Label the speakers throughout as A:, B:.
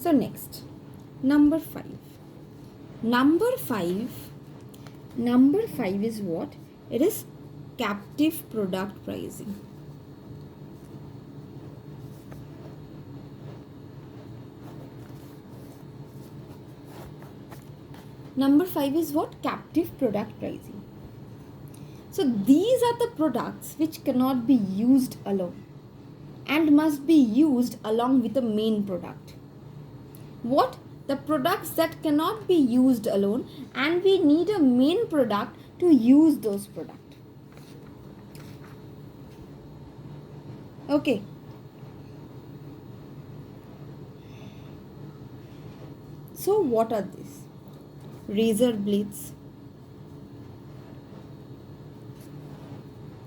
A: So next, number 5. Number 5 is what? It is captive product pricing. Number 5 is what? Captive product pricing. So these are the products which cannot be used alone and must be used along with the main product. What? The products that cannot be used alone and we need a main product to use those products. Okay. So what are these? Razor blades.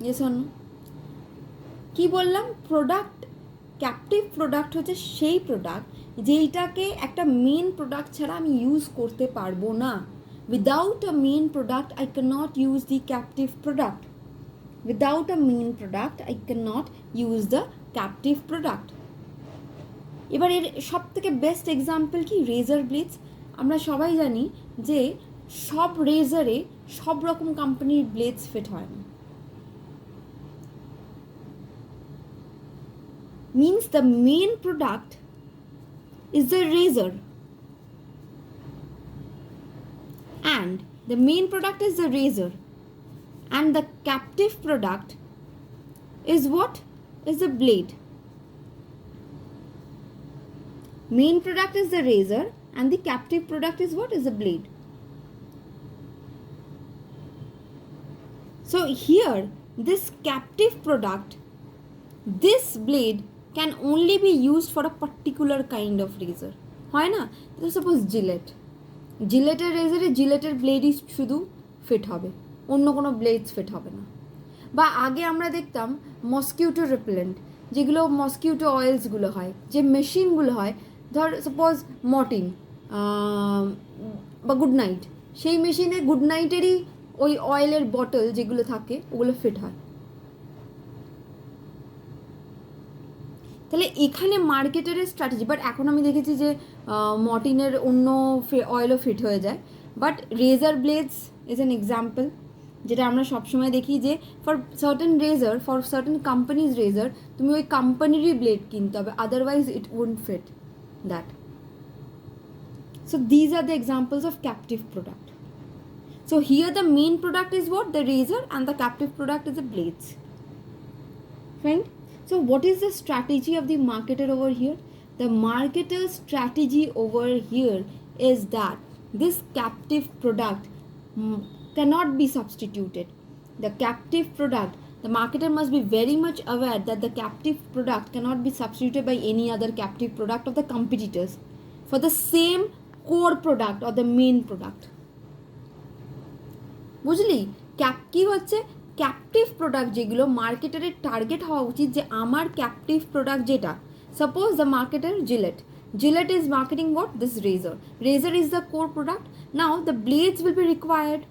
A: Yes or no? কি বললাম? Product, captive product হচ্ছে সেই product যেইটাকে একটা main product ছাড়া আমি use করতে পারবো না। Without a main product I cannot use the captive product. Without a main product I cannot use the captive product. এবার এর সব থেকে বেস্ট এক্সাম্পল কি? Razor blades. আমরা সবাই জানি যে সব রেজারে সব রকম কোম্পানির ব্লেডস ফিট হয় না। Means the main product is the razor and the main product is the razor and the captive product is what? Is the blade. Main product is the razor and the captive product is what? Is the blade. So here this captive product, this blade can only be used for a particular kind of razor. হয় না? তো suppose জিলেটের রেজারে জিলেটের ব্লেডই শুধু fit হবে, অন্য কোনো blades fit হবে না। বা আগে আমরা দেখতাম মসকিউটো রিপেলেন্ট, যেগুলো মসকিউটো অয়েলসগুলো হয়, যে মেশিনগুলো হয়, ধর সাপোজ মর্টিন বা গুড নাইট, সেই মেশিনে গুড নাইটেরই ওই অয়েলের বটল যেগুলো থাকে ওগুলো ফিট হয়। তাহলে এখানে মার্কেটের স্ট্র্যাটেজি, বাট এখন আমি দেখেছি যে মর্টিনের অন্য অয়েলও ফিট হয়ে যায়। But razor blades is an example, যেটা আমরা সবসময় দেখি যে for certain razor, for certain companies razor তুমি ওই কোম্পানিরই ব্লেড কিনতে হবে, otherwise it won't fit that. So these are the examples of captive product. So here the main product is what? The razor and the captive product is the blades. Right? So what is the strategy of the marketer over here? The marketer's strategy over here is that this captive product cannot be substituted. The captive product, the marketer must be very much aware that the captive product cannot be substituted by any other captive product of the competitors for the same core product or the main product. বুঝলি? কি হচ্ছে? Captive product যেগুলো মার্কেটারের target হওয়া উচিত, যে আমার captive product যেটা, suppose the marketer Gillette is marketing what? This razor is the core product. Now the blades will be required,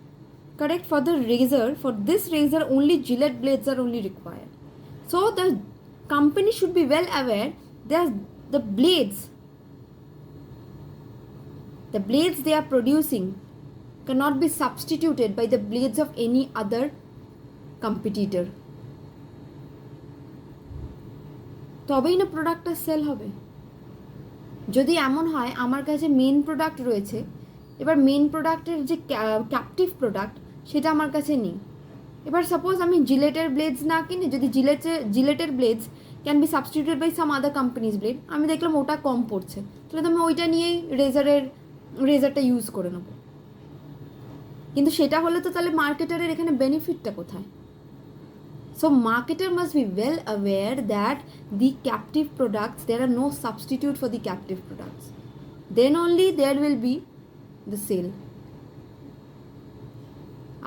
A: correct? For the razor, for this razor only Gillette blades are only required. So the company should be well aware that the blades they are producing cannot be substituted by the blades of any other competitor. তবেই না প্রোডাক্টটা sell হবে। যদি এমন হয় আমার কাছে main product রয়েছে, এবার মেন প্রোডাক্টের যে ক্যাপটিভ প্রোডাক্ট সেটা আমার কাছে নেই, এবার সাপোজ আমি জিলেটের ব্লেডস না কিনে যদি জিলেটের blades can be substituted by some other companies blade, আমি দেখলাম ওটা কম পড়ছে, তাহলে তো আমি ওইটা নিয়েই রেজারটা ইউজ করে নেব। কিন্তু সেটা হলে তো তাহলে মার্কেটারের এখানে বেনিফিটটা কোথায়? So marketer must be well aware that the captive products, there are no substitute for the captive products. Then only there will be the sale.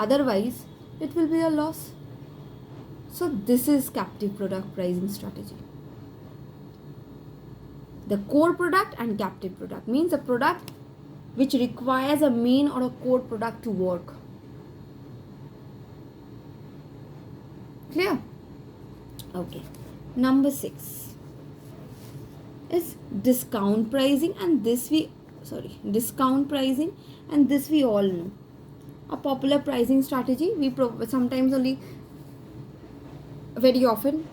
A: Otherwise, it will be a loss. So this is captive product pricing strategy. The core product and captive product means a product which requires a main or a core product to work. Clear? Okay. Number 6 is discount pricing, and discount pricing, and this we all know. A popular pricing strategy, sometimes only, very often,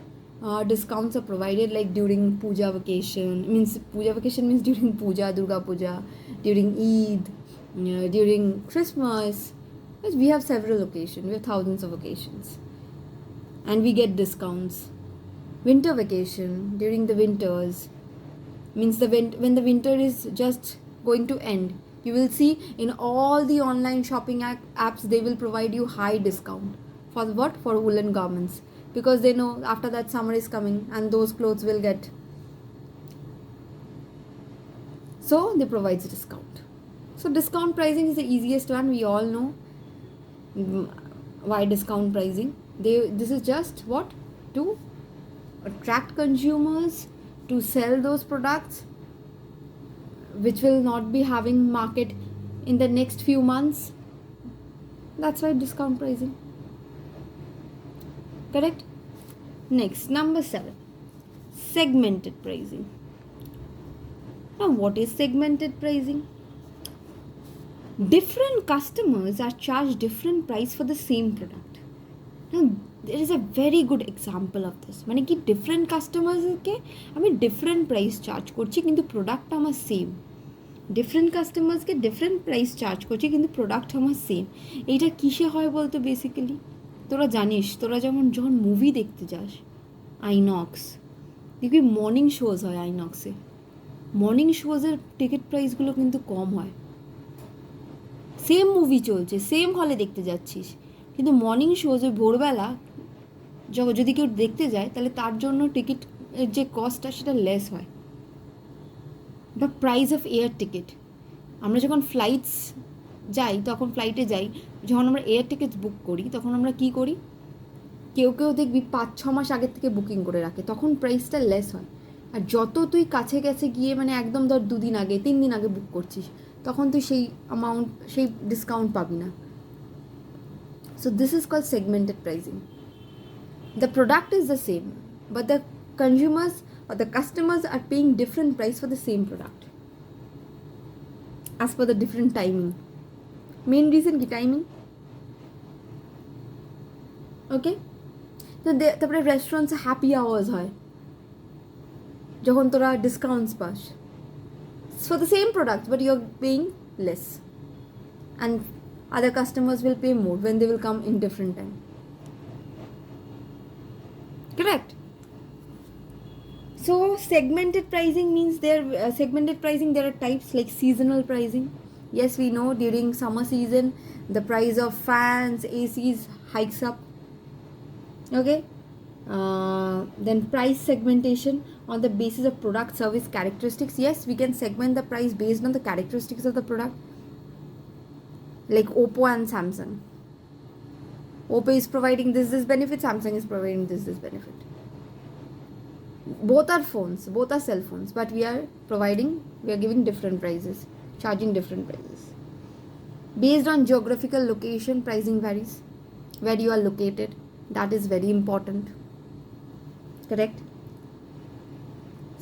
A: discounts are provided like during puja vacation. Means during puja, Durga Puja, during Eid, during Christmas. Yes, we have several occasions. We have thousands of occasions, and we get discounts. Winter vacation, during the winters, means when the winter is just going to end, you will see in all the online shopping apps they will provide you high discount for what? For woolen garments, because they know after that summer is coming and those clothes will get, so they provide discount. So discount pricing is the easiest one. We all know why discount pricing. This is just what? To attract consumers, to sell those products which will not be having market in the next few months. That's why discount pricing. Correct? Next, number 7, segmented pricing. Now, what is segmented pricing? Different customers are charged different price for the same product. Now, there is a very good example of this. মানে কি different customers কে আমি different price charge করছি কিন্তু product আমার same. Different customers কে different price charge করছি কিন্তু product আমার same. এইটা কিসে হয় বলতো বেসিক্যালি? তোরা জানিস, তোরা যখন মুভি দেখতে যাস আইনক্স, দেখবি মর্নিং শোজ হয় আইনক্সে। মর্নিং শোজের টিকিট প্রাইসগুলো কিন্তু কম হয়। সেম মুভি চলছে, সেম হলে দেখতে যাচ্ছিস, কিন্তু মর্নিং শোজ ওই ভোরবেলা যদি কেউ দেখতে যায় তাহলে তার জন্য টিকিটের যে কস্টটা সেটা লেস হয়। বা প্রাইস অফ এয়ার টিকিট, আমরা যখন ফ্লাইটে যাই, যখন আমরা এয়ার টিকিট বুক করি তখন আমরা কি করি, কেউ দেখবি 5-6 মাস আগের থেকে বুকিং করে রাখে, তখন প্রাইসটা লেস হয়। আর যত তুই কাছে গিয়ে মানে একদম ধর 2 দিন আগে 3 দিন আগে বুক করছিস, তখন তুই সেই অ্যামাউন্ট, সেই ডিসকাউন্ট পাবি না। So this is called segmented pricing. The product is the same, but the consumers or the customers are paying different price for the same product as per the different timing. Main reason ki timing. Okay? তারপরে রেস্টুরেন্টসে happy hours হয় যখন তোরা discounts pass for the same product, but you're paying less, and other customers will pay more when they will come in different time. Correct? So segmented pricing means there are types like seasonal pricing. Yes, we know during summer season the price of fans, ACs hikes up. Okay? Then price segmentation on the basis of product service characteristics. Yes, we can segment the price based on the characteristics of the product, like Oppo and Samsung. Oppo is providing this benefit, Samsung is providing this benefit. Both are cell phones, but we are giving different prices, charging different prices. Based on geographical location, pricing varies. Where you are located, that is very important. Correct?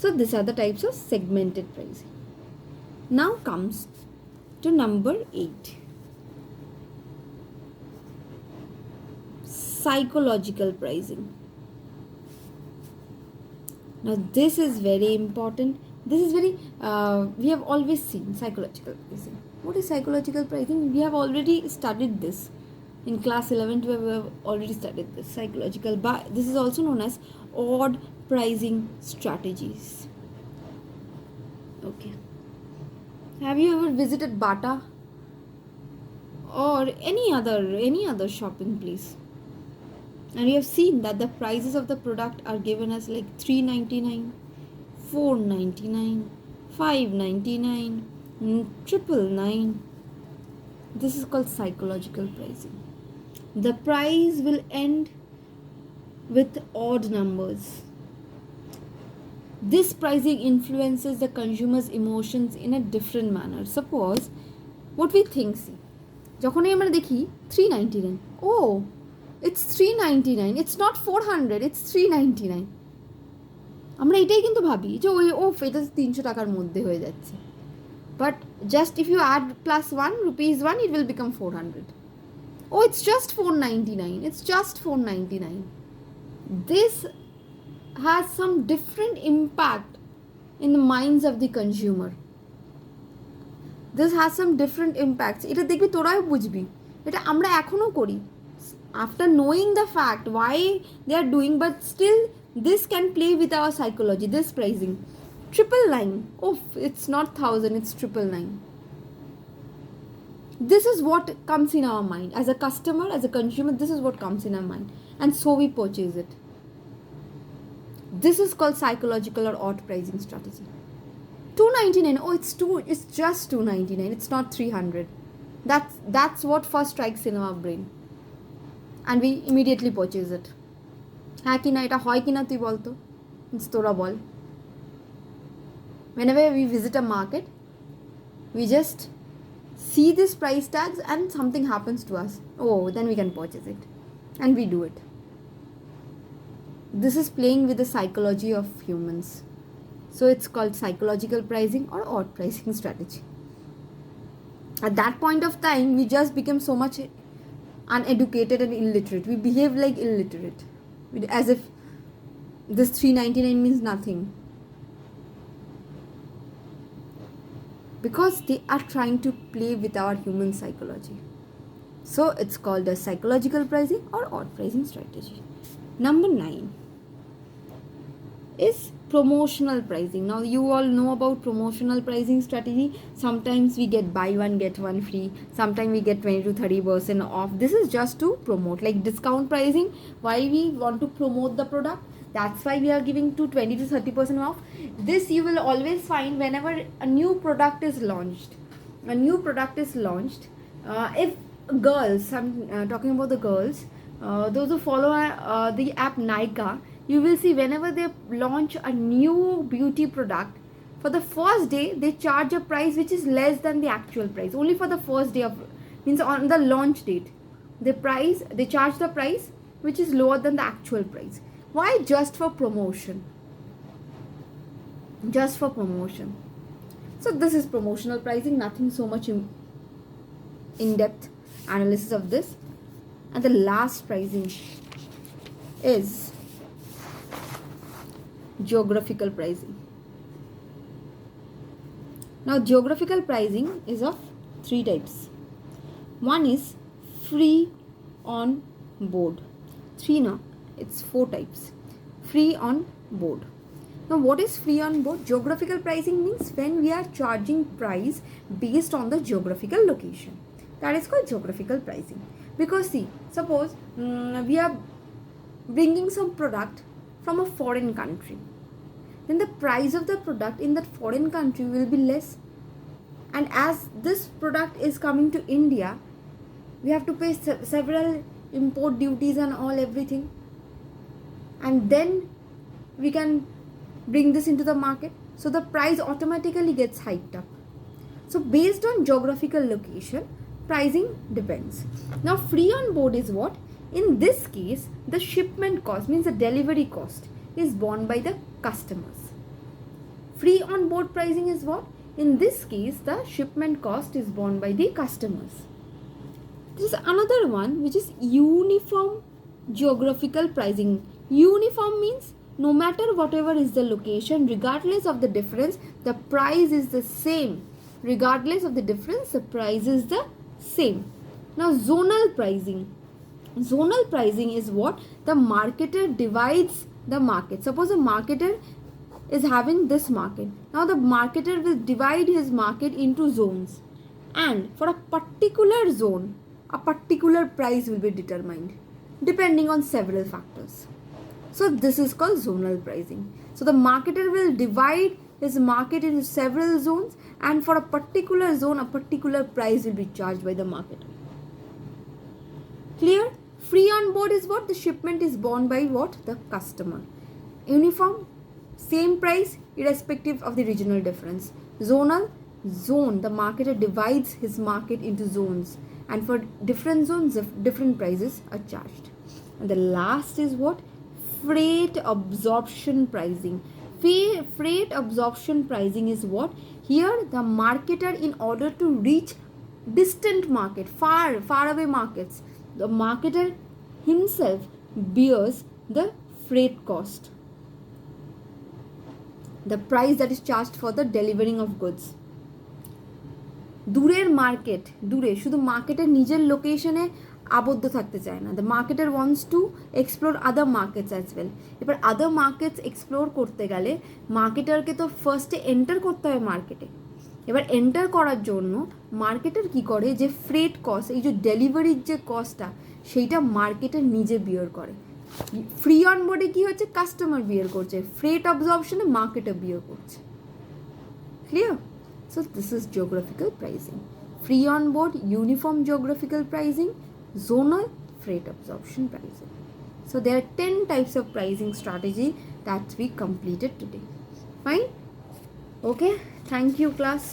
A: So these are the types of segmented pricing. Now comes to number 8. Psychological pricing. Now this is very important. This is very we have always seen psychological pricing. What is psychological pricing? We have already studied this in class 11th. We have already studied this psychological, but this is also known as odd pricing strategies. Okay, have you ever visited Bata or any other shopping place, and you have seen that the prices of the product are given as like $399, $499, $599, $999? This is called psychological pricing. The price will end with odd numbers. This pricing influences the consumer's emotions in a different manner. Suppose what we think, see, যখনই আমরা দেখি 399, oh, it's 399, it's not 400, it's 399. আমরা এটাই কিন্তু ভাবি যে ওই এটা 300 টাকার মধ্যে হয়ে যাচ্ছে, but just if you add +1 rupees 1 it will become 400. Oh, it's just 499. It's just 499. This has some different impact in the minds of the consumer. This has some different impacts. এটা দেখবি তোরাও বুঝবি, এটা আমরা এখনো করি after knowing the fact why they are doing, but still this can play with our psychology. This pricing 999, oh it's not 1000, it's 999. This is what comes in our mind as a customer, as a consumer. This is what comes in our mind, and so we purchase it. This is called psychological or odd pricing strategy. 299, oh it's just 299, it's not 300. That's what first strikes in our brain, and we immediately purchase it. হ্যাঁ কি না, এটা হয় কি না তুই বল তো, তোরা বল। whenever we visit a market, we just see this price tags and something happens to us, oh then we can purchase it, and we do it. This is playing with the psychology of humans, so it's called psychological pricing or odd pricing strategy. At that point of time we just become so much uneducated and illiterate. We behave like illiterate, as if this 399 means nothing, because they are trying to play with our human psychology. So it's called a psychological pricing or odd pricing strategy. Number 9 is promotional pricing. Now you all know about promotional pricing strategy. Sometimes we get buy one get one free, sometimes we get 20 to 30% off. This is just to promote, like discount pricing. Why we want to promote the product, that's why we are giving to 20 to 30% off. This you will always find whenever a new product is launched. If girls, I'm talking about the girls, those who follow the app Nykaa, you will see whenever they launch a new beauty product, for the first day they charge a price which is less than the actual price, only for the first day of, means on the launch date, they charge the price which is lower than the actual price. Why? Just for promotion. So this is promotional pricing, nothing so much in-depth analysis of this. And the last pricing is geographical pricing. Now geographical pricing is of 3 types. One is free on board. 4 types. Free on board. Now what is free on board? Geographical pricing means when we are charging price based on the geographical location. That is called geographical pricing. Because see, suppose we are bringing some product from a foreign country, then the price of the product in that foreign country will be less, and as this product is coming to India, we have to pay several import duties and everything, and then we can bring this into the market, so the price automatically gets hiked up. So based on geographical location, pricing depends. Now free on board is what? In this case, the shipment cost, means the delivery cost, is borne by the customers. Free on board pricing is what? In this case, the shipment cost is borne by the customers. This is another one, which is uniform geographical pricing. Uniform means no matter whatever is the location, regardless of the difference, the price is the same. Regardless of the difference, the price is the same. Now zonal pricing. Zonal pricing is what? The marketer divides the market. Suppose a marketer is having this market. Now the marketer will divide his market into zones, and for a particular zone, a particular price will be determined depending on several factors. So this is called zonal pricing. So the marketer will divide his market into several zones, and for a particular zone, a particular price will be charged by the marketer. Clear? Free on board is what? The shipment is borne by what? The customer. Uniform, same price irrespective of the regional difference. Zonal, zone, the marketer divides his market into zones, and for different zones, different prices are charged. And the last is what? Freight absorption pricing. Freight absorption pricing is what? Here, the marketer, in order to reach distant market, far away markets, the marketer himself bears the freight cost, the price that is charged for the delivering of goods. দূরের market, দূরে শুধু মার্কেটের নিজের লোকেশনে আবদ্ধ থাকতে চায় না, the marketer wants to explore other markets as well. এবার আদার মার্কেটস এক্সপ্লোর করতে গেলে মার্কেটারকে তো ফার্স্টে এন্টার করতে হবে মার্কেটে। এবার এন্টার করার জন্য মার্কেটার কি করে, যে ফ্রেট কস্ট, এই যে ডেলিভারির যে কস্টটা, সেইটা মার্কেটার নিজে বিয়ার করে। ফ্রি অন বোর্ডে কী হচ্ছে, কাস্টমার বিয়ার করছে, ফ্রেট অবজর্পশনে মার্কেটার বিয়ার করছে। Clear? So this is geographical pricing. Free on board, uniform geographical pricing, zonal, freight absorption pricing. So there are 10 types of pricing strategy that we completed today. Fine? Okay. Thank you, class.